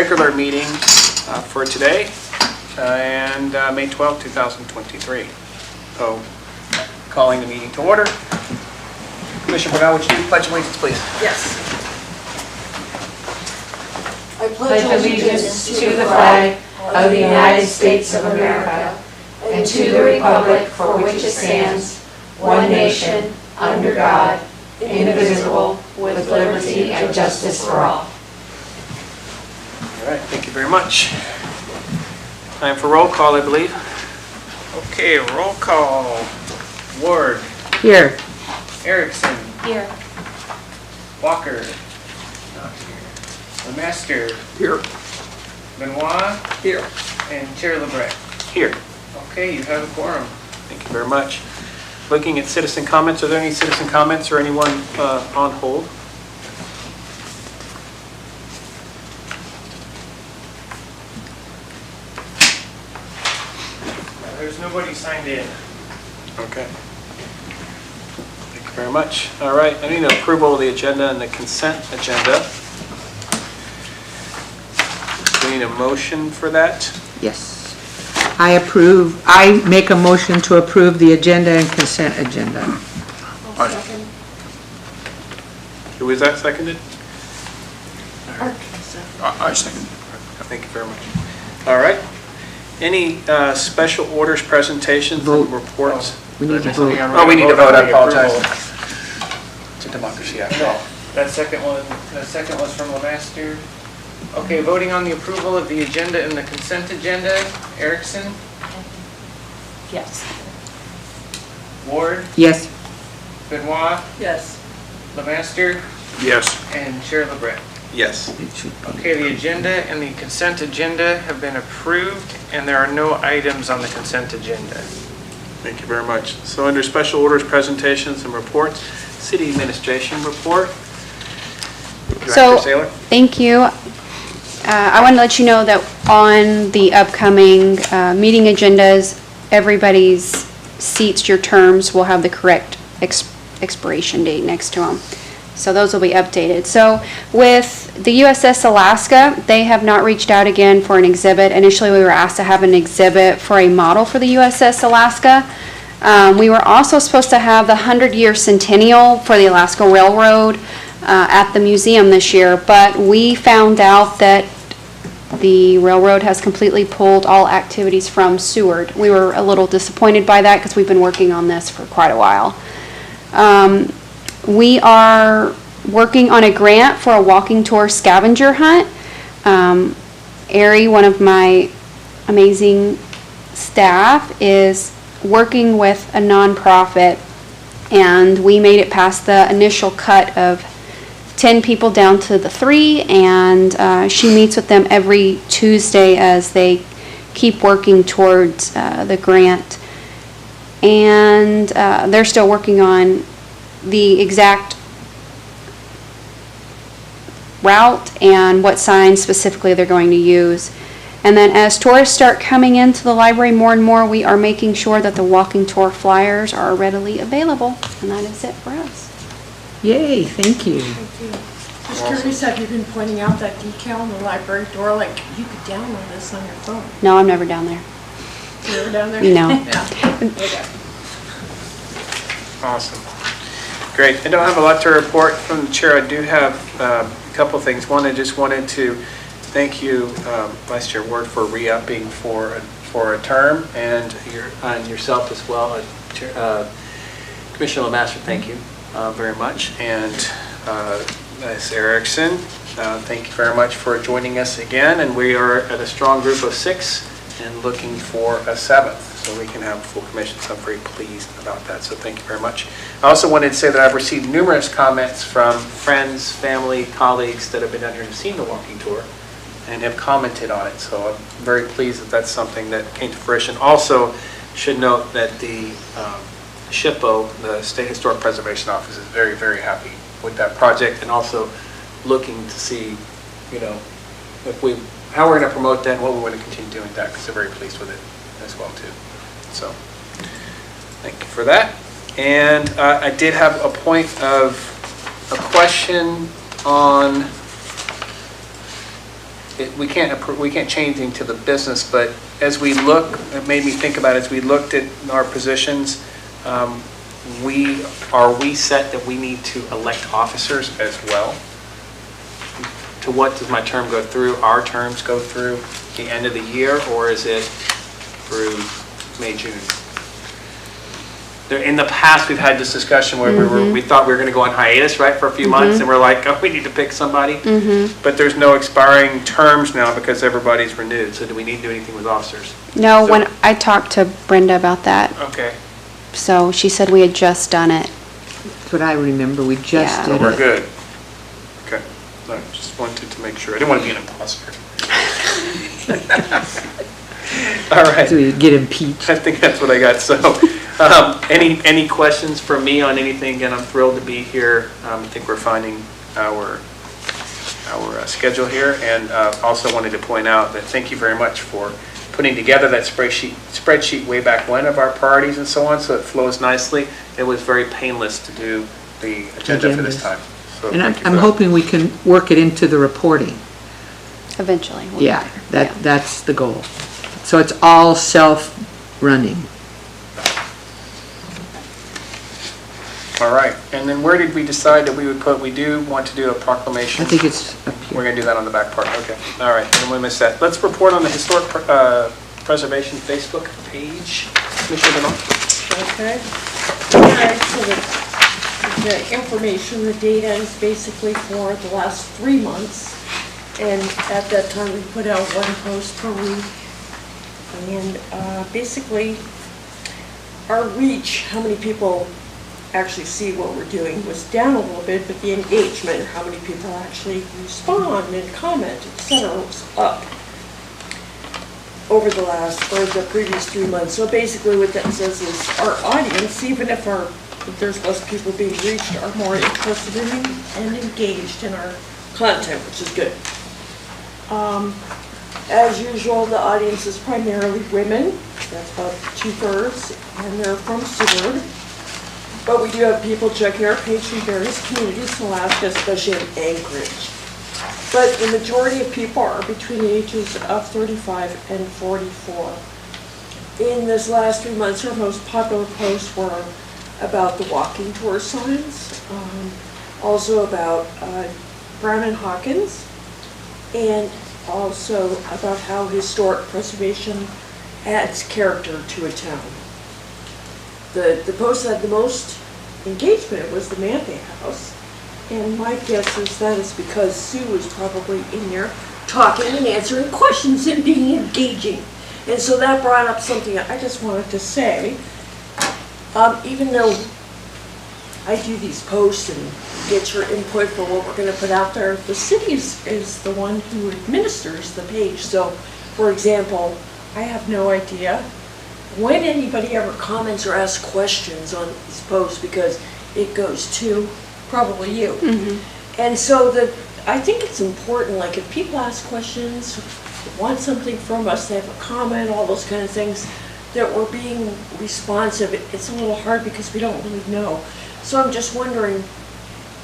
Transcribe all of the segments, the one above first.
regular meeting for today and May 12, 2023. So, calling the meeting to order. Commissioner Bernal, would you pledge allegiance, please? Yes. I pledge allegiance to the flag of the United States of America and to the republic for which it stands, one nation, under God, indivisible, with liberty and justice for all. All right, thank you very much. Time for roll call, I believe. Okay, roll call. Ward. Here. Erickson. Here. Walker. Not here. Lemaster. Here. Benoit. Here. And Chair LeBret. Here. Okay, you have a quorum. Thank you very much. Looking at citizen comments, are there any citizen comments or anyone on hold? There's nobody signed in. Okay. Thank you very much. All right, I need approval of the agenda and the consent agenda. Do we need a motion for that? Yes. I make a motion to approve the agenda and consent agenda. Who was that seconded? I second. Thank you very much. All right. Any special orders, presentations, Vote. and reports? We need to vote. Oh, we need to vote, I apologize. It's a democracy after all. That second one was from Lemaster. Okay, voting on the approval of the agenda and the consent agenda. Erickson? Yes. Ward? Yes. Benoit? Yes. Lemaster? Yes. And Chair LeBret? Yes. Okay, the agenda and the consent agenda have been approved, and there are no items on the consent agenda. Thank you very much. So under special orders, presentations, and reports, city administration report. So, Director Saylor? thank you. I wanted to let you know that on the upcoming meeting agendas, everybody's seats, your terms, will have the correct expiration date next to them. So those will be updated. So with the USS Alaska, they have not reached out again for an exhibit. Initially, we were asked to have an exhibit for a model for the USS Alaska. We were also supposed to have the 100-year centennial for the Alaska Railroad at the museum this year, but we found out that the railroad has completely pulled all activities from Seward. We were a little disappointed by that because we've been working on this for quite a while. We are working on a grant for a walking tour scavenger hunt. Ari, one of my amazing staff, is working with a nonprofit, and we made it past the initial cut of 10 people down to the 3, and she meets with them every Tuesday as they keep working towards the grant. And they're still working on the exact route and what signs specifically they're going to use. And then as tourists start coming into the library more and more, we are making sure that the walking tour flyers are readily available. And that is it for us. Yay, thank you. Thank you. Just curious, have you been pointing out that decal on the library door? Like, you could download this on your phone. No, I'm never down there. You ever down there? No. Yeah. Okay. Awesome. Great. I don't have a lot to report from the chair. I do have a couple things. One, I just wanted to thank you, Vice Chair Ward, for re-upping for a term, and yourself as well. Commissioner Lemaster, thank you very much. And Ms. Erickson, thank you very much for joining us again. And we are at a strong group of 6 and looking for a 7th. So we can have full commission, so I'm very pleased about that, so thank you very much. I also wanted to say that I've received numerous comments from friends, family, colleagues that have been down here and seen the walking tour and have commented on it, so I'm very pleased that that's something that came to fruition. Also, should note that the SHPO, the State Historic Preservation Office, is very, very happy with that project, and also looking to see, how we're going to promote that and what we want to continue doing that, because they're very pleased with it as well too. So, thank you for that. And I did have a question on we can't change anything to the business, but as we look, it made me think about as we looked at our positions, are we set that we need to elect officers as well? To what does my term go through? Our terms go through the end of the year, or is it through May, June? In the past, we've had this discussion where we thought we were going to go on hiatus, right, for a few months, and we're like, oh, we need to pick somebody. But there's no expiring terms now because everybody's renewed. So do we need to do anything with officers? No, So- when I talked to Brenda about that, Okay, so she said we had just done it. That's what I remember, we just Yeah. did we're it. good. Okay, I just wanted to make sure. I didn't want to be an imposter. All right. So we get impeached. I think that's what I got. So, any questions from me on anything? Again, I'm thrilled to be here. I think we're finding our schedule here, and also wanted to point out that thank you very much for putting together that spreadsheet way back when of our priorities and so on, so it flows nicely. It was very painless to do the agenda for this Agendas. time. So And thank you for I'm that. hoping we can work it into the reporting. Eventually. we'll Yeah, get there. that's the goal. So it's all self-running. All right, and then where did we decide that we would put, we do want to do a proclamation? I think it's up We're here. going to do that on the back part, okay. All right, then we missed that. Let's report on the Historic Preservation Facebook page. Commissioner Benoit? Okay. All right, so the information, the data is basically for the last 3 months. And at that time, we put out 1 post per week. And basically, our reach, how many people actually see what we're doing, was down a little bit, but the engagement, how many people actually respond and comment, et cetera, was up over the previous 3 months. So basically what that says is our audience, even if there's less people being reached, are more interested in and engaged in our content, which is good. As usual, the audience is primarily women. That's about 2/3, and they're from Seward. But we do have people checking our page from various communities in Alaska, especially in Anchorage. But the majority of people are between the ages of 35 and 44. In this last 3 months, our most popular posts were about the walking tour signs, also about Brown and Hawkins, and also about how historic preservation adds character to a town. The post that had the most engagement was the Manthe House, and my guess is that is because Sue was probably in there talking and answering questions and being engaging. And so that brought up something I just wanted to say. Even though I do these posts and get your input for what we're going to put out there, the city is the one who administers the page. So, for example, I have no idea when anybody ever comments or asks questions on these posts because it goes to probably you. And so I think it's important, like if people ask questions, want something from us, they have a comment, all those kind of things, that we're being responsive. It's a little hard because we don't really know. So I'm just wondering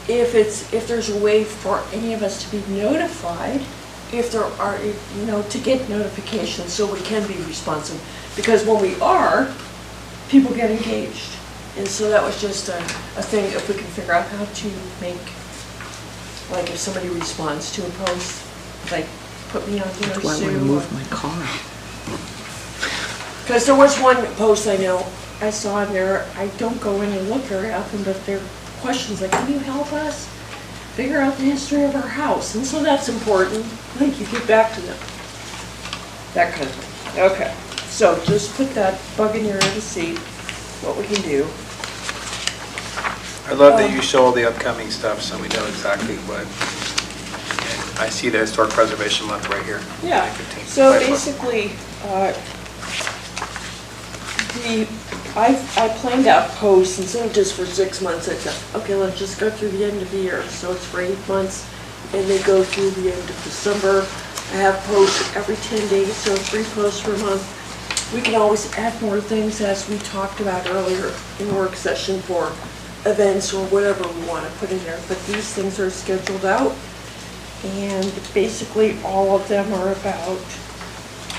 if there's a way for any of us to be notified, if there are, to get notifications so we can be responsive. Because when we are, people get engaged. And so that was just a thing, if we can figure out how to make, like if somebody responds to a post, like put me on here, That's why I want to Sue. move my car. Because there was one post I know I saw in there, I don't go in and look very often, but there are questions like, can you help us figure out the history of our house? And so that's important, like you get back to them. That kind of thing. Okay, so just put that bug in your ear to see what we can do. I love that you show all the upcoming stuff, so we know exactly what. And I see the Historic Preservation Month right here. Yeah, May 15th. so Right, look. basically, I planned out posts instead of just for 6 months. I said, okay, let's just go through the end of the year. So it's for 8 months, and they go through the end of December. I have posts every 10 days, so 3 posts per month. We can always add more things as we talked about earlier in work session for events or whatever we want to put in there. But these things are scheduled out. And basically, all of them are about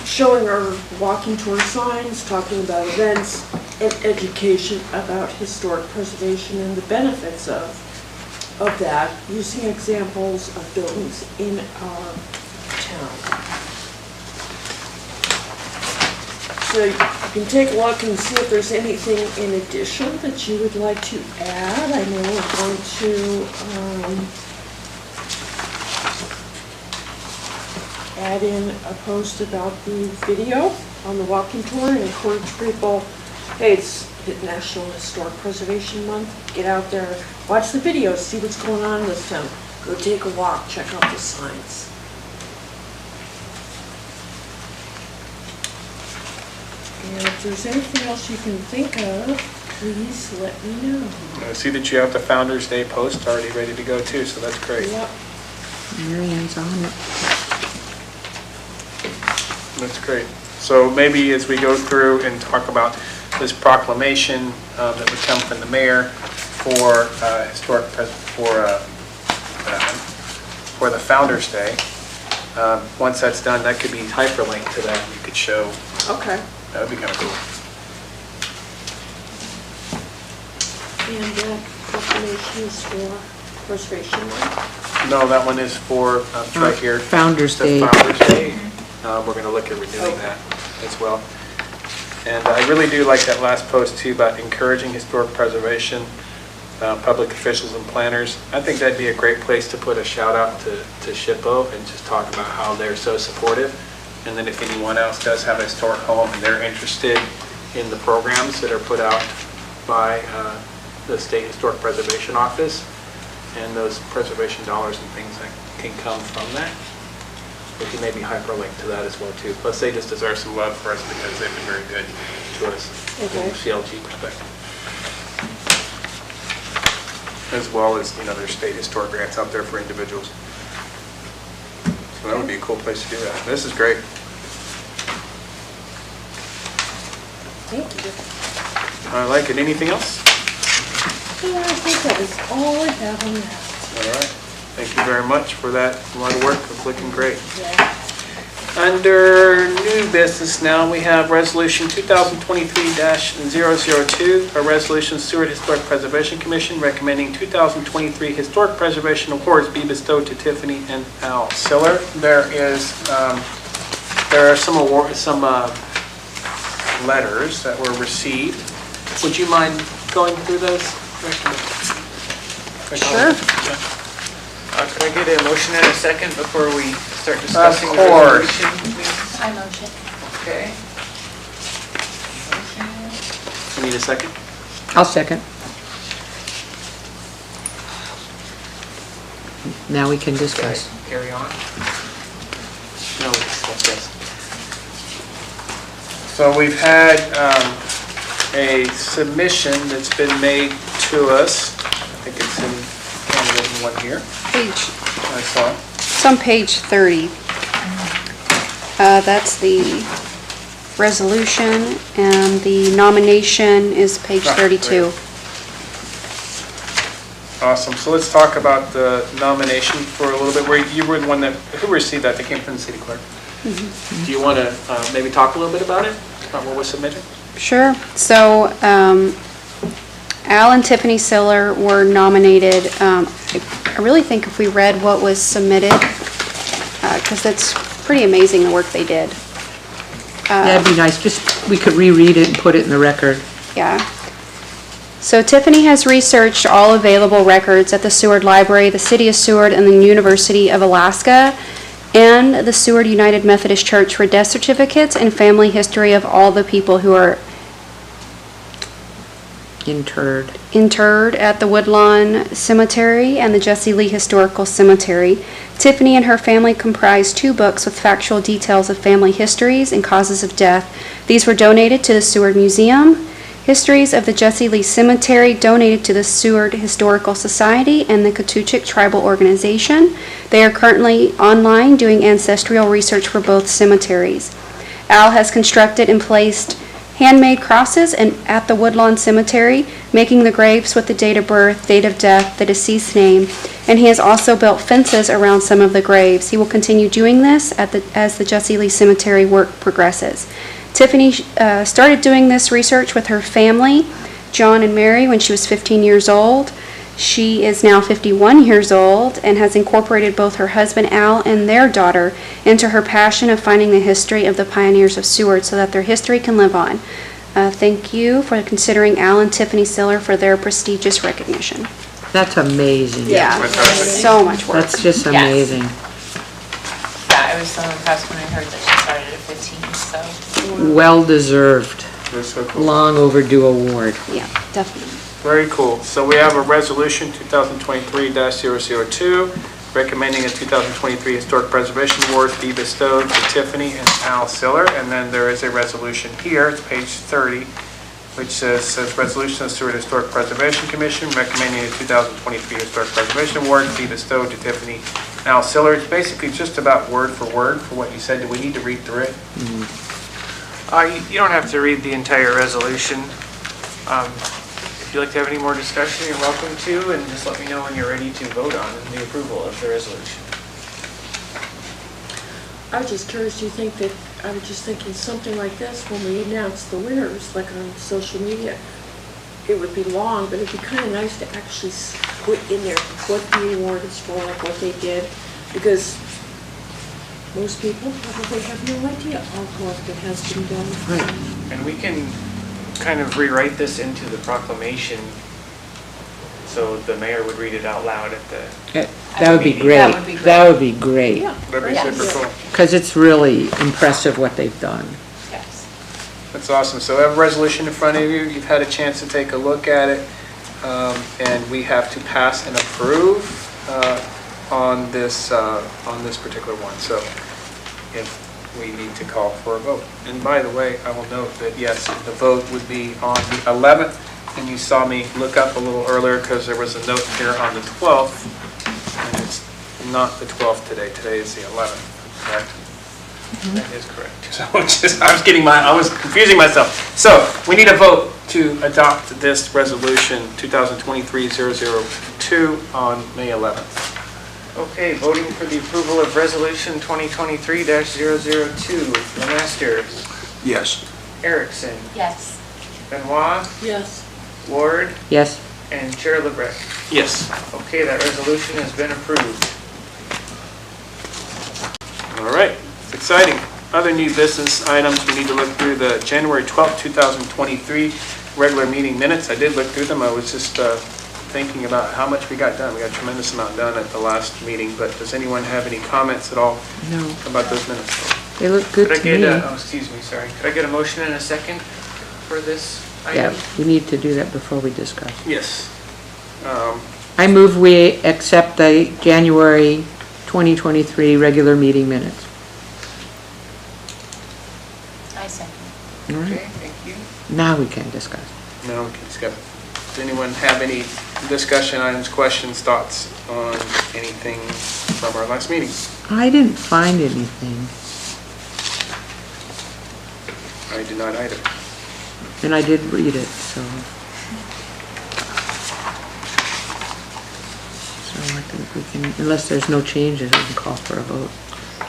showing our walking tour signs, talking about events, and education about historic preservation and the benefits of that, using examples of buildings in our town. So you can take a look and see if there's anything in addition that you would like to add. I know we're going to add in a post about the video on the walking tour and encourage people, hey, it's National Historic Preservation Month, get out there, watch the videos, see what's going on in this town. Go take a walk, check out the signs. And if there's anything else you can think of, please let me know. I see that you have the Founder's Day post already ready to go too, so that's great. Yep. Marianne's on it. That's great. So maybe as we go through and talk about this proclamation that would come from the mayor for for the Founder's Day, once that's done, that could be hyperlinked to that. You could show. Okay. That would be kind of cool. And that proclamation is for Preservation Month. No, that one is for, it's right here. Founder's The Day. Founder's Day. We're going to look at renewing that as well. And I really do like that last post too about encouraging historic preservation, public officials and planners. I think that'd be a great place to put a shout out to SHPO and just talk about how they're so supportive. And then if anyone else does have a historic home and they're interested in the programs that are put out by the State Historic Preservation Office and those preservation dollars and things that can come from that, we can maybe hyperlink to that as well too. Plus they just deserve some love for us because they've been very good to us from a CLG perspective. As well as, you know, there's state historic grants out there for individuals. So that would be a cool place to do that. This is great. Thank you. I like it. Anything else? Yeah, I think that is all I have on that. All right. Thank you very much for that. A lot of work. It's looking great. Yeah. Under new business now, we have Resolution 2023-002, a resolution Seward Historic Preservation Commission recommending 2023 Historic Preservation Awards be bestowed to Tiffany and Al Siller. There are some letters that were received. Would you mind going through those? Sure. Could I get a motion and a second before we start discussing the course. resolution, please? I motion. Okay. You need a second? I'll second. Now we can discuss. Carry on. No, that's this. So we've had a submission that's been made to us. I think it's in one here. Page, I saw. it's on page 30. That's the resolution, and the nomination is page Ah, 32. great. Awesome. So let's talk about the nomination for a little bit. Where you were the one who received that? That came from the city clerk. Mm-hmm. Do you want to maybe talk a little bit about it? About what was submitted? Sure. So Al and Tiffany Siller were nominated. I really think if we read what was submitted, because that's pretty amazing the work they did. That'd be nice, just, we could reread it and put it in the record. Yeah. So Tiffany has researched all available records at the Seward Library, the City of Seward, and the University of Alaska, and the Seward United Methodist Church for death certificates and family history of all the people who are interred at the Woodlawn Cemetery and the Jesse Lee Historical Cemetery. Tiffany and her family comprise 2 books with factual details of family histories and causes of death. These were donated to the Seward Museum. Histories of the Jesse Lee Cemetery donated to the Seward Historical Society and the Katuchik Tribal Organization. They are currently online doing ancestral research for both cemeteries. Al has constructed and placed handmade crosses at the Woodlawn Cemetery, making the graves with the date of birth, date of death, the deceased name, and he has also built fences around some of the graves. He will continue doing this as the Jesse Lee Cemetery work progresses. Tiffany started doing this research with her family, John and Mary, when she was 15 years old. She is now 51 years old and has incorporated both her husband Al and their daughter into her passion of finding the history of the pioneers of Seward so that their history can live on. Thank you for considering Al and Tiffany Siller for their prestigious recognition. That's amazing. Yeah, so much work. That's just Yes. amazing. Yeah, I was so impressed when I heard that she started at 15, so. Well-deserved, That's so cool. long overdue award. Yeah, definitely. Very cool. So we have a resolution 2023-002 recommending a 2023 Historic Preservation Award be bestowed to Tiffany and Al Siller. And then there is a resolution here, it's page 30, which says Resolution of Seward Historic Preservation Commission recommending a 2023 Historic Preservation Award be bestowed to Tiffany and Al Siller. It's basically just about word for what you said. Do we need to read through it? You don't have to read the entire resolution. If you'd like to have any more discussion, you're welcome to, and just let me know when you're ready to vote on the approval of the resolution. I was just curious, do you think that, I was just thinking something like this, when we announce the winners, like on social media, it would be long, but it'd be kind of nice to actually put in there what the award is for, like what they did, because most people probably have no idea all the work that has been done. Right. And we can kind of rewrite this into the proclamation, so the mayor would read it out loud at the, That would be great. That would be great. That would be great, Yeah. That'd be Yes. super cool. because it's really impressive what they've done. Yes. That's awesome. So I have a resolution in front of you. You've had a chance to take a look at it. And we have to pass and approve on this particular one. So if we need to call for a vote. And by the way, I will note that yes, the vote would be on the 11th. And you saw me look up a little earlier because there was a note here on the 12th. And it's not the 12th today. Today is the 11th, correct? that is correct. So I was confusing myself. So we need a vote to adopt this resolution 2023-002 on May 11th. Okay, voting for the approval of resolution 2023-002. Lemaster, Yes. Erickson, Yes. Benoit, Yes. Ward, Yes? and Chair LeBrecq. Yes. Okay, that resolution has been approved. All right, it's exciting. Other new business items, we need to look through the January 12th, 2023 regular meeting minutes. I did look through them. I was just thinking about how much we got done. We got a tremendous amount done at the last meeting, but does anyone have any comments at all No. about those minutes? They look good Could I to get me. excuse me, sorry. Could I get a motion and a second for this Yeah, item? we need to do that before we discuss. Yes. I move we accept the January 2023 regular meeting minutes. I second. All right, Okay, thank you. now we can discuss. No, we can skip it. Does anyone have any discussion items, questions, thoughts on anything from our last meeting? I didn't find anything, I did not either. and I did read it, so. So I think we can, unless there's no changes, we can call for a vote.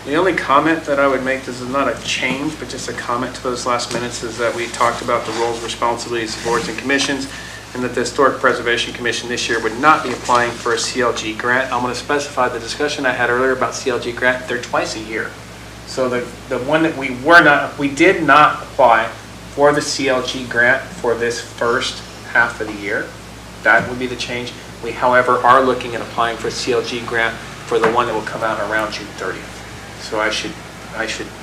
The only comment that I would make, this is not a change, but just a comment to those last minutes, is that we talked about the roles, responsibilities of boards and commissions, and that the Historic Preservation Commission this year would not be applying for a CLG grant. I'm going to specify the discussion I had earlier about CLG grant, they're twice a year. So the one that we did not apply for the CLG grant for this first half of the year. That would be the change. We, however, are looking at applying for a CLG grant for the one that will come out around June 30th. So I should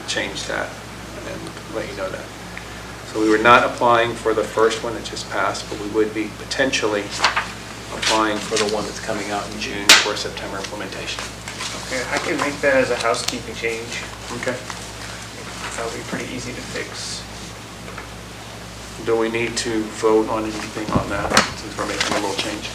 change that and let you know that. So we were not applying for the first one that just passed, but we would be potentially applying for the one that's coming out in June for September implementation. Okay, I can make that as a housekeeping change. Okay. That'll be pretty easy to fix. Do we need to vote on anything on that since we're making a little change?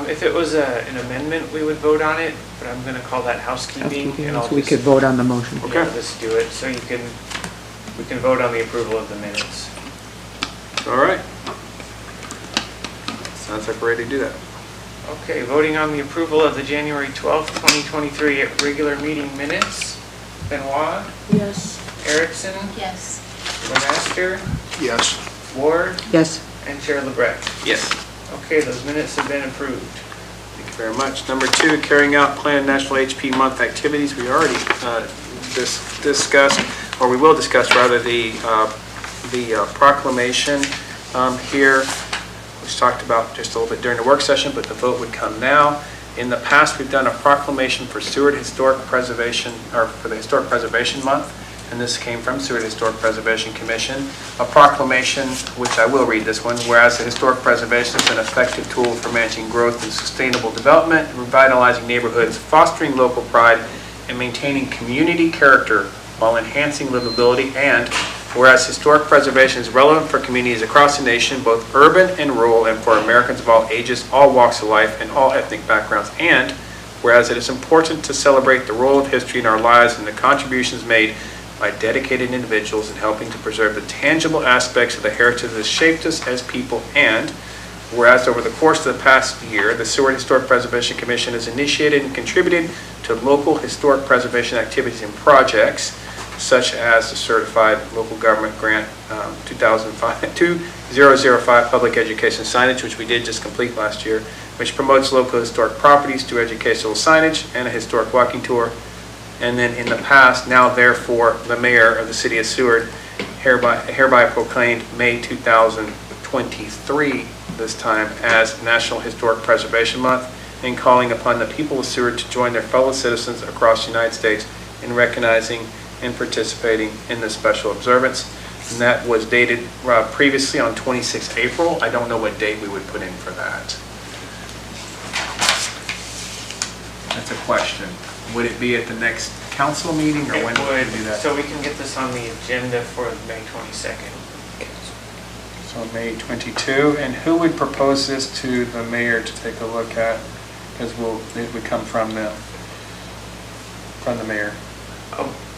If it was an amendment, we would vote on it, but I'm gonna call that housekeeping. And I'll So we just- could vote on the motion. Okay. Yeah, let's do it, so we can vote on the approval of the minutes. All right. Sounds like we're ready to do that. Okay, voting on the approval of the January 12th, 2023 regular meeting minutes. Benoit, Yes. Erickson, Yes. Lemaster, Yes. Ward, Yes. and Chair LeBrecq. Yes. Okay, those minutes have been approved. Thank you very much. Number 2, carrying out planned National HP Month activities. We already discussed, or we will discuss rather, the proclamation here, which talked about just a little bit during the work session, but the vote would come now. In the past, we've done a proclamation for Seward Historic Preservation, or for the Historic Preservation Month, and this came from Seward Historic Preservation Commission. A proclamation, which I will read this one, whereas the historic preservation is an effective tool for managing growth and sustainable development, revitalizing neighborhoods, fostering local pride, and maintaining community character while enhancing livability, and whereas historic preservation is relevant for communities across the nation, both urban and rural, and for Americans of all ages, all walks of life, and all ethnic backgrounds, and whereas it is important to celebrate the role of history in our lives and the contributions made by dedicated individuals in helping to preserve the tangible aspects of the heritage that shaped us as people, and whereas over the course of the past year, the Seward Historic Preservation Commission has initiated and contributed to local historic preservation activities and projects, such as the Certified Local Government Grant 2005 Public Education Signage, which we did just complete last year, which promotes local historic properties through educational signage and a historic walking tour. And then in the past, now therefore, the mayor of the city of Seward hereby proclaimed May 2023 this time as National Historic Preservation Month, and calling upon the people of Seward to join their fellow citizens across the United States in recognizing and participating in this special observance. And that was dated previously on 26 April. I don't know what date we would put in for that. That's a question. Would it be at the next council meeting, or when would we do that? So we can get this on the agenda for May 22nd. So May 22, and who would propose this to the mayor to take a look at? Because it would come from the mayor.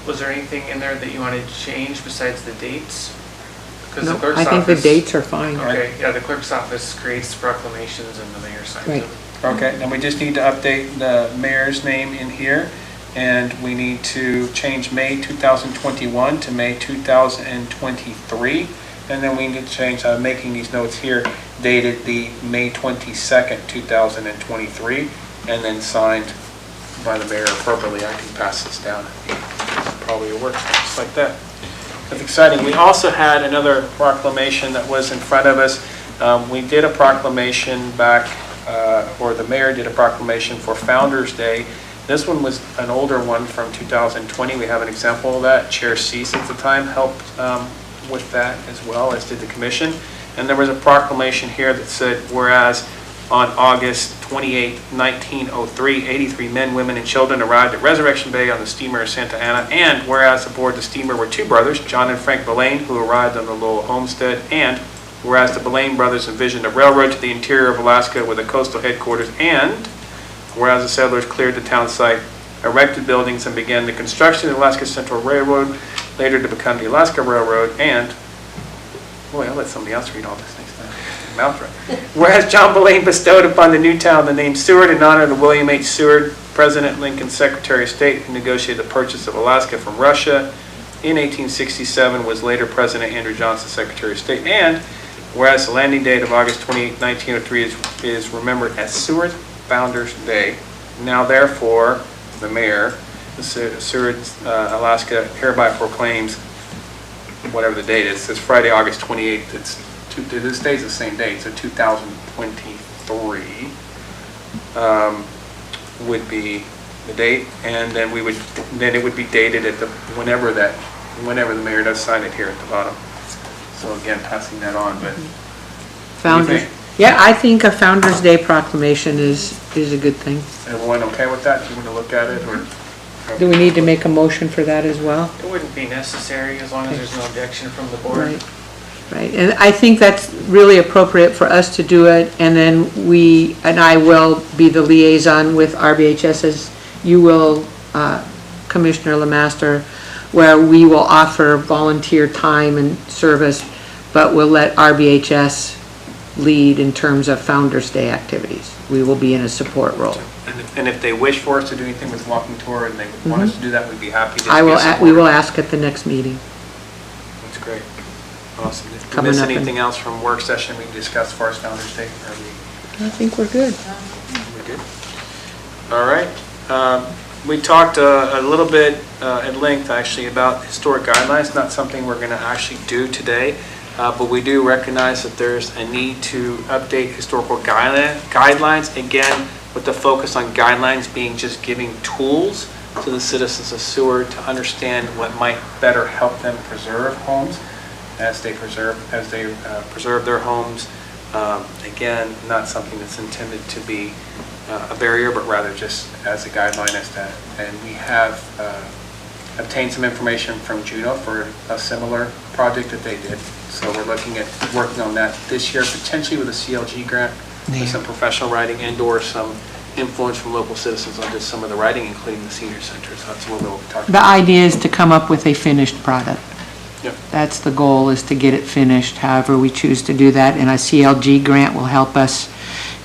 Was there anything in there that you wanted to change besides the dates? 'Cause No, the clerk's I think the office- dates are fine. Okay, yeah, the clerk's office creates proclamations and the mayor signs Right. them. Okay, and we just need to update the mayor's name in here, and we need to change May 2021 to May 2023, and then we need to change, I'm making these notes here, dated the May 22nd, 2023, and then signed by the mayor appropriately. I can pass this down. Probably will work, just like that. That's exciting. We also had another proclamation that was in front of us. We did a proclamation back, or the mayor did a proclamation for Founders Day. This one was an older one from 2020. We have an example of that. Chair Cease at the time helped with that as well, as did the commission. And there was a proclamation here that said, whereas on August 28, 1903, 83 men, women, and children arrived at Resurrection Bay on the steamer Santa Ana, and whereas aboard the steamer were two brothers, John and Frank Belaine, who arrived on the Lowell homestead, and whereas the Belaine brothers envisioned a railroad to the interior of Alaska with a coastal headquarters, and whereas the settlers cleared the town site, erected buildings, and began the construction of the Alaska Central Railroad, later to become the Alaska Railroad, and, boy, I'll let somebody else read all this next time. Mouth right. Whereas John Belaine bestowed upon the new town the name Seward in honor of William H. Seward, President Lincoln's Secretary of State, who negotiated the purchase of Alaska from Russia in 1867, was later President Andrew Johnson, Secretary of State, and whereas the landing date of August 28, 1903 is remembered as Seward Founders Day, now therefore the mayor, Seward, Alaska hereby proclaims, whatever the date is, it's Friday, August 28th, this day's the same date, so 2023 would be the date, and then it would be dated at whenever the mayor does sign it here at the bottom. So again, passing that on, but Founders, yeah, I think a Founders Day proclamation is a good thing. everyone okay with that? Do you want to look at it, or? Do we need to make a motion for that as well? It wouldn't be necessary as long as there's no objection from the board. Right, right, and I think that's really appropriate for us to do it, and then I will be the liaison with RBHS, as you will, Commissioner Lemaster, where we will offer volunteer time and service, but we'll let RBHS lead in terms of Founder's Day activities. We will be in a support role. And if they wish for us to do anything with walking tour and they want us to do that, we'd be happy to. We will ask at the next meeting. That's great. Awesome. Did we Coming miss up in- anything else from work session we discussed as far as Founder's Day? Are I think we're good. we good? All right. We talked a little bit at length, actually, about historic guidelines. Not something we're going to actually do today, but we do recognize that there's a need to update historical guidelines, again, with the focus on guidelines being just giving tools to the citizens of Seward to understand what might better help them preserve homes as they preserve their homes. Again, not something that's intended to be a barrier, but rather just as a guideline as that. And we have obtained some information from Juneau for a similar project that they did. So we're looking at working on that this year, potentially with a CLG grant, with some professional writing and/or some influence from local citizens on just some of the writing, including the senior center. So that's what we'll be talking The about. idea is to come up with a finished product. Yep. That's the goal, is to get it finished, however we choose to do that. And a CLG grant will help us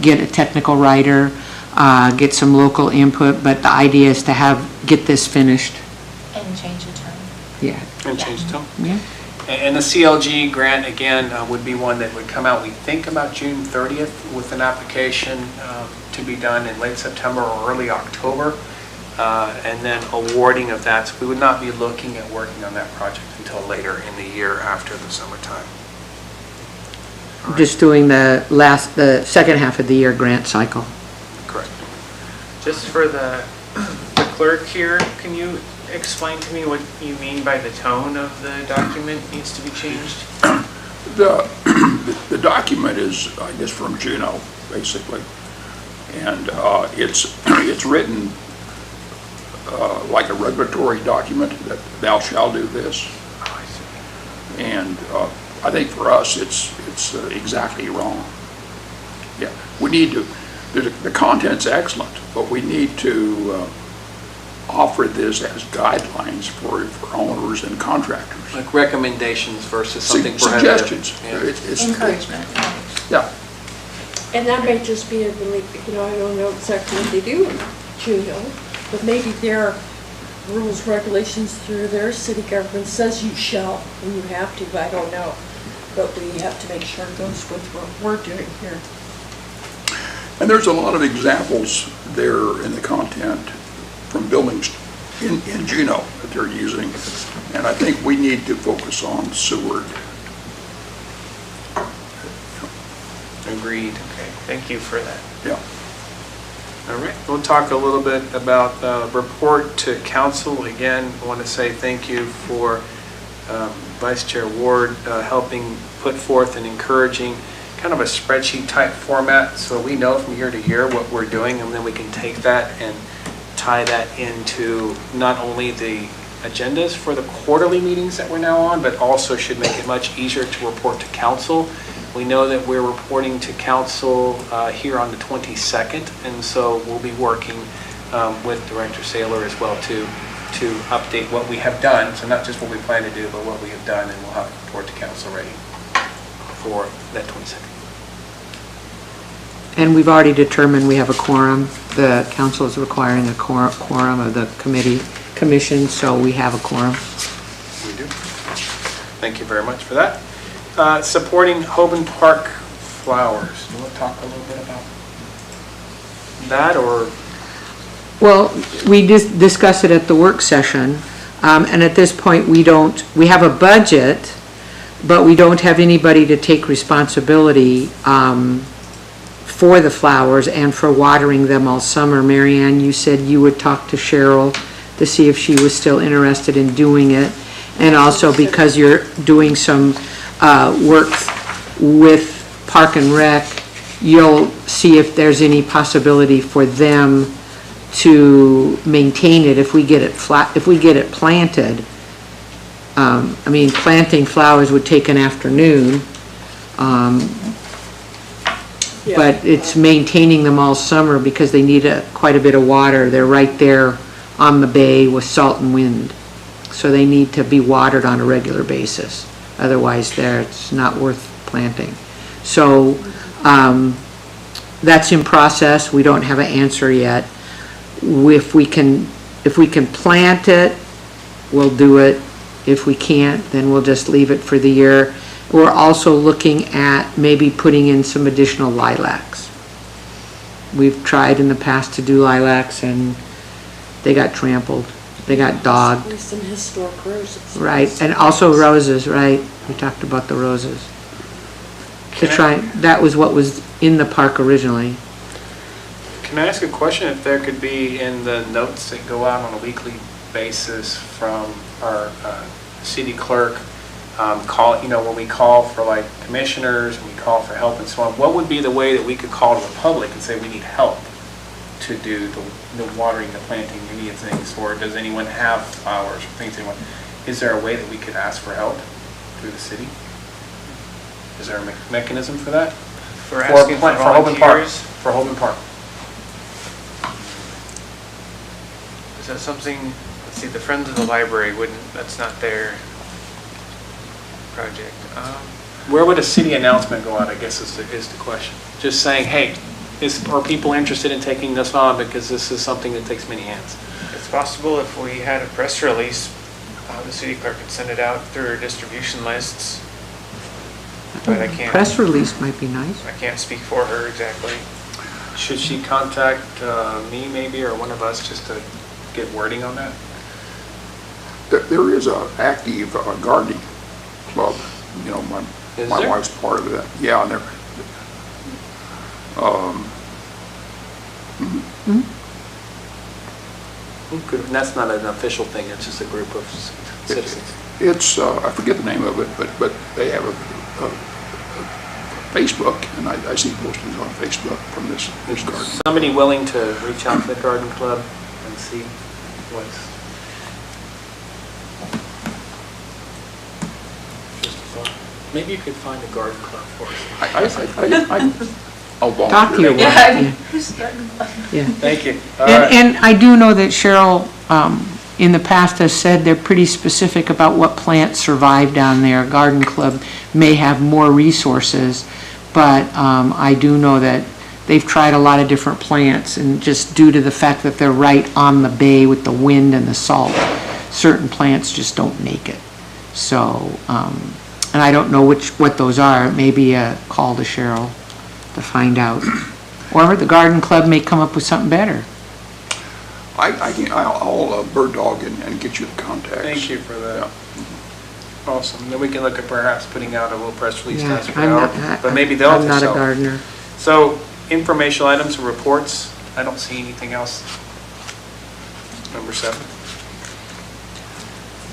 get a technical writer, get some local input, but the idea is to get this finished. And change the term. Yeah. And change them. Yeah. And the CLG grant, again, would be one that would come out, we think, about June 30th with an application to be done in late September or early October, and then awarding of that. So we would not be looking at working on that project until later in the year after the summertime. All right. Just doing the second half of the year grant cycle. Correct. Just for the clerk here, can you explain to me what you mean by the tone of the document needs to be changed? The document is, I guess, from Juneau, basically. And it's written like a regulatory document that thou shalt do this. Oh, I see. And I think for us, it's exactly wrong. Yeah, we need to, the content's excellent, but we need to offer this as guidelines for owners and contractors. Like recommendations versus something prohibitive. Suggestions. Yeah. Encouragement. Yeah. And that may just be, I don't know exactly what they do in Juneau, but maybe their rules, regulations through their city government says you shall, and you have to, I don't know. But we have to make sure it goes with what we're doing here. And there's a lot of examples there in the content from buildings in Juneau that they're using. And I think we need to focus on Seward. Agreed. Okay, thank you for that. Yeah. All right, we'll talk a little bit about report to council. Again, I want to say thank you for Vice Chair Ward helping put forth and encouraging kind of a spreadsheet type format so we know from year to year what we're doing, and then we can take that and tie that into not only the agendas for the quarterly meetings that we're now on, but also should make it much easier to report to council. We know that we're reporting to council here on the 22nd, and so we'll be working with Director Saylor as well to update what we have done. So not just what we plan to do, but what we have done, and we'll have a report to council ready for that 22nd. And we've already determined we have a quorum. The council is requiring a quorum of the commission, so we have a quorum. We do. Thank you very much for that. Supporting Hoban Park Flowers. Do you want to talk a little bit about that, or? Well, we discussed it at the work session, and at this point, we have a budget, but we don't have anybody to take responsibility for the flowers and for watering them all summer. Marianne, you said you would talk to Cheryl to see if she was still interested in doing it, and also because you're doing some work with Park and Rec, you'll see if there's any possibility for them to maintain it if we get it planted. I mean, planting flowers would take an afternoon, but it's maintaining them all summer because they need quite a bit of water. They're right there on the bay with salt and wind, so they need to be watered on a regular basis. Otherwise, it's not worth planting. So, that's in process. We don't have an answer yet. If we can plant it, we'll do it. If we can't, then we'll just leave it for the year. We're also looking at maybe putting in some additional lilacs. We've tried in the past to do lilacs and they got trampled. They got dogged. There's some historic roses. Right, and also roses, right? We talked about the roses. To try, that was what was in the park originally. Can I ask a question? If there could be in the notes that go out on a weekly basis from our city clerk, when we call for like commissioners, when we call for help and so on, what would be the way that we could call to the public and say we need help to do the watering, the planting, any of things, or does anyone have flowers or things they want? Is there a way that we could ask for help through the city? Is there a mechanism for that? For asking for volunteers? For Holman Park. Is that something, let's see, the Friends of the Library that's not their project. Where would a city announcement go out, I guess is the question. Just saying, hey, are people interested in taking this on because this is something that takes many hands? It's possible if we had a press release, the city clerk could send it out through her distribution lists. But I can't. Press release might be nice. I can't speak for her exactly. Should she contact me maybe or one of us just to get wording on that? There is an active gardening club, Is my there? wife's part of that. Yeah, and And that's not an official thing, it's just a group of citizens. it's, I forget the name of it, but they have a Facebook, and I see postings on Facebook from this garden. Somebody willing to reach out to the garden club and see what's... Just a thought. Maybe you could find a garden club for us. I'll volunteer. Talk to your wife. Yeah. Thank you. All right. And I do know that Cheryl, in the past has said they're pretty specific about what plants survive down there. Garden Club may have more resources, but I do know that they've tried a lot of different plants, and just due to the fact that they're right on the bay with the wind and the salt, certain plants just don't make it. So, and I don't know what those are. It may be a call to Cheryl to find out. Or the Garden Club may come up with something better. I'll bird dog and get you the contacts. Thank you for that. Yeah. Awesome. Then we can look at perhaps putting out a little press release Yeah, to ask for I'm help, not- but maybe they'll I'm not a just help. gardener. So, informational items and reports, I don't see anything else. Number 7.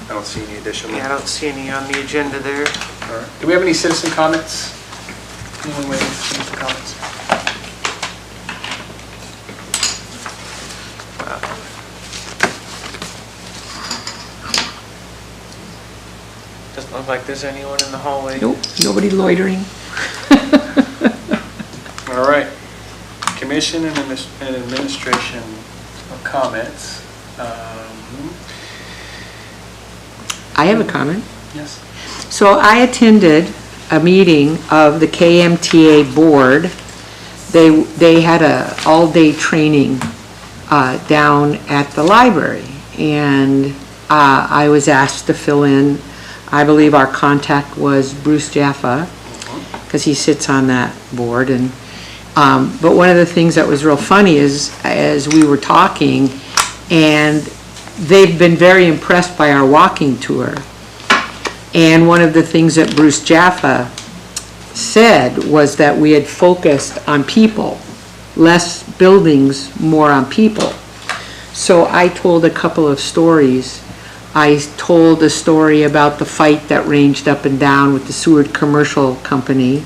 I don't see any additional. Yeah, I don't see any on the agenda there. All right. Do we have any citizen comments? Anyone waiting for citizen comments? Doesn't look like there's anyone in the hallway. Nope, nobody loitering. All right. Commission and administration comments. I have a comment. Yes. So I attended a meeting of the KMTA board. They had a all-day training down at the library, and I was asked to fill in. I believe our contact was Bruce Jaffa, because he sits on that board. And but one of the things that was real funny is, as we were talking, and they've been very impressed by our walking tour. And one of the things that Bruce Jaffa said was that we had focused on people, less buildings, more on people. So I told a couple of stories. I told a story about the fight that ranged up and down with the Seward Commercial Company.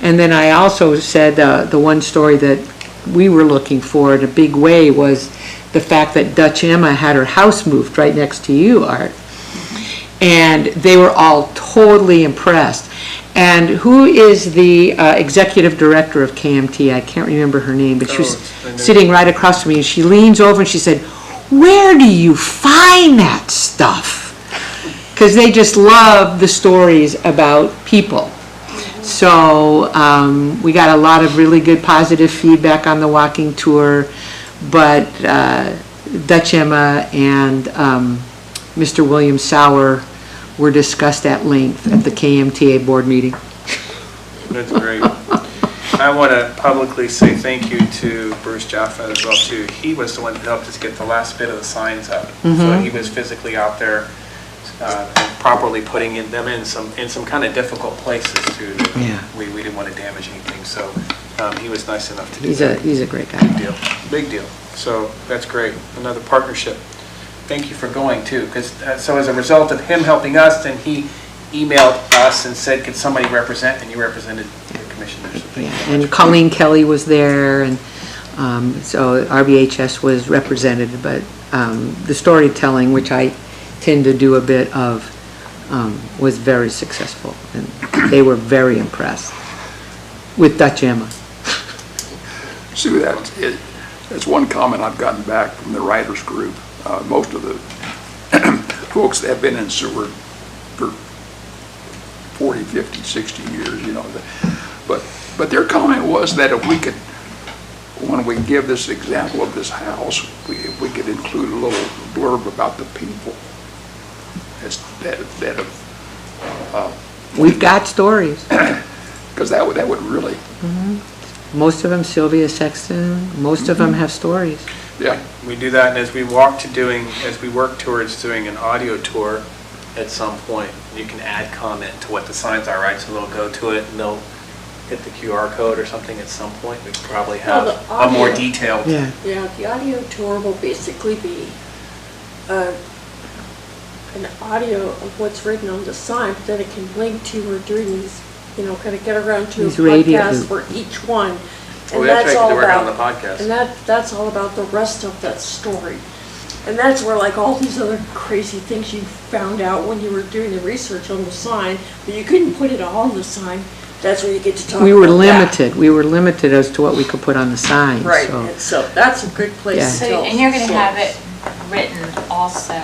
And then I also said the one story that we were looking for in a big way was the fact that Dutch Emma had her house moved right next to you, Art. And they were all totally impressed. And who is the executive director of KMT? I can't remember her name, but she was sitting right across from me, and she leans over and she said, "Where do you find that stuff?" Because they just love the stories about people. So So we got a lot of really good positive feedback on the walking tour, but Dutch Emma and Mr. William Sauer were discussed at length at the KMTA board meeting. That's great. I want to publicly say thank you to Bruce Jaffa as well, too. He was the one who helped us get the last bit of the signs up. So he was physically out there properly putting them in some kind of difficult places, too. Yeah. We didn't want to damage anything, so he was nice enough to do He's that. he's a great guy. Big deal, big deal. So that's great, another partnership. Thank you for going too, because, so as a result of him helping us, then he emailed us and said, could somebody represent, and you represented the commissioners. So thank you Yeah, very and much. Colleen Kelly was there, and so RBHS was represented, but the storytelling, which I tend to do a bit of, was very successful, and they were very impressed with Dutch Emma. Sue, that's one comment I've gotten back from the writers group. Most of the folks that have been in Seward for 40, 50, 60 years, you know, but their comment was that if we could, when we give this example of this house, if we could include a little blurb about the people that have, We've got stories. because that would really, Most of them, Sylvia Sexton, most of them have stories. yeah. We do that, and as we work towards doing an audio tour at some point, you can add comment to what the signs are, right? So they'll go to it and they'll hit the QR code or something at some point. We could probably have Well, the a more audio- detailed. Yeah. Yeah, the audio tour will basically be an audio of what's written on the sign, but then it can link to, we're doing these, you know, kind of get around to a These radio- podcast for each one. Oh, And that's right, all they're working on about- the podcast. And that's all about the rest of that story. And that's where like all these other crazy things you found out when you were doing the research on the sign, but you couldn't put it all on the sign. That's where you get to talk about We were that. limited, we were limited as to what we could put on the sign, Right, so. and so that's a good Yeah. place to So, tell. and you're gonna have stories. it written also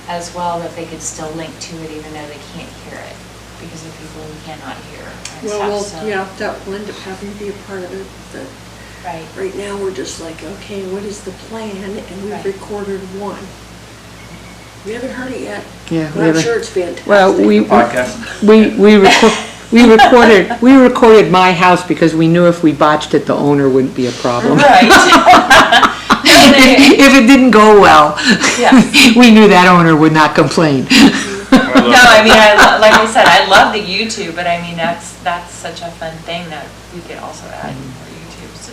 as well, that they could still link to it even though they can't hear it, because of people who cannot hear and Well, stuff, so. yeah, that will end up having to be a part of it, but Right. right now, we're just like, okay, what is the plan? And we've Right. recorded one. We haven't heard it yet, Yeah, but we I'm haven't- sure it's fantastic. Well, Podcast. we recorded my house because we knew if we botched it, the owner wouldn't be a problem. Right. If it didn't go well, Yes. we knew that owner would not complain. No, I mean, like I said, I love the YouTube, but I mean, that's such a fun thing that we could also add for YouTube, so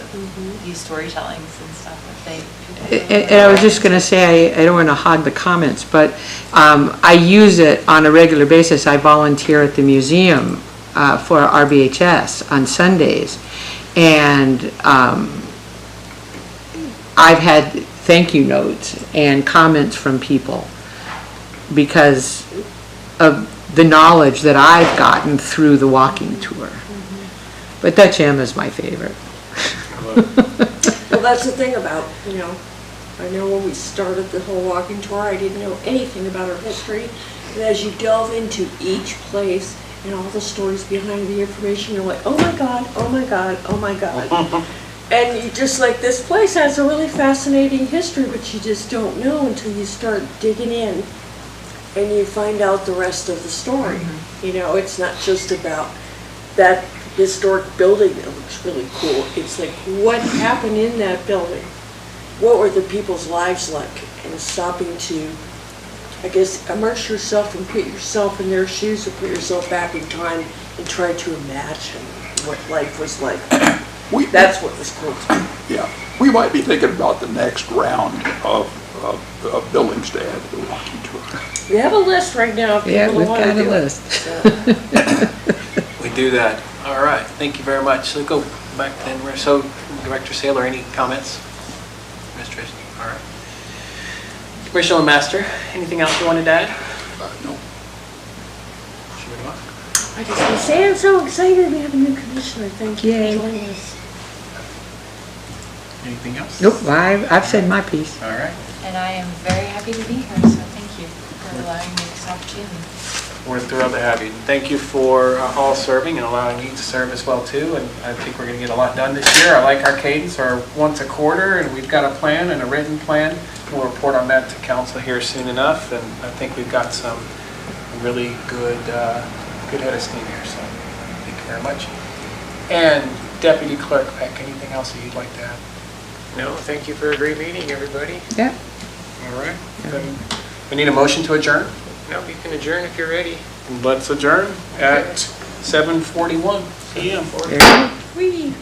these storytellings and stuff, if they. And I was just gonna say, I don't wanna hog the comments, but I use it on a regular basis. I volunteer at the museum for RBHS on Sundays. And I've had thank you notes and comments from people because of the knowledge that I've gotten through the walking tour. But Dutch Emma is my favorite. Well, that's the thing about, you know, I know when we started the whole walking tour, I didn't know anything about our history. And as you delve into each place and all the stories behind the information, you're like, oh my God, oh my God, oh my God. And you just like, this place has a really fascinating history, but you just don't know until you start digging in and you find out the rest of the story. You know, it's not just about that historic building that looks really cool. It's like, what happened in that building? What were the people's lives like? And stopping to, I guess, immerse yourself and put yourself in their shoes or put yourself back in time and try to imagine what life was like. That's what was cool to me. Yeah, we might be thinking about the next round of buildings to add to the walking tour. We have a list right now of Yeah, people we've who want to got a do it. list. So, We do that. All right, thank you very much. So go back then. So Director Saylor, any comments? Administration, all right. Commissioner Master, anything else you wanted to add? No. Should we move on? I just want to say I'm so excited we have a new commissioner. Thank you Yay. for joining us. Anything else? Nope, I've said my piece. All right. And I am very happy to be here, so thank you for allowing me this opportunity. We're thrilled to have you. Thank you for all serving and allowing me to serve as well too. And I think we're going to get a lot done this year. I like our cadence, our once a quarter, and we've got a plan and a written plan. We'll report on that to council here soon enough. And I think we've got some really good head of steam here. So thank you very much. And Deputy Clerk Peck, anything else that you'd like to add? No, thank you for a great meeting, everybody. Yeah. All right. Then we need a motion to adjourn. No, you can adjourn if you're ready. Let's adjourn at 7:41 p.m. There you go. Whee!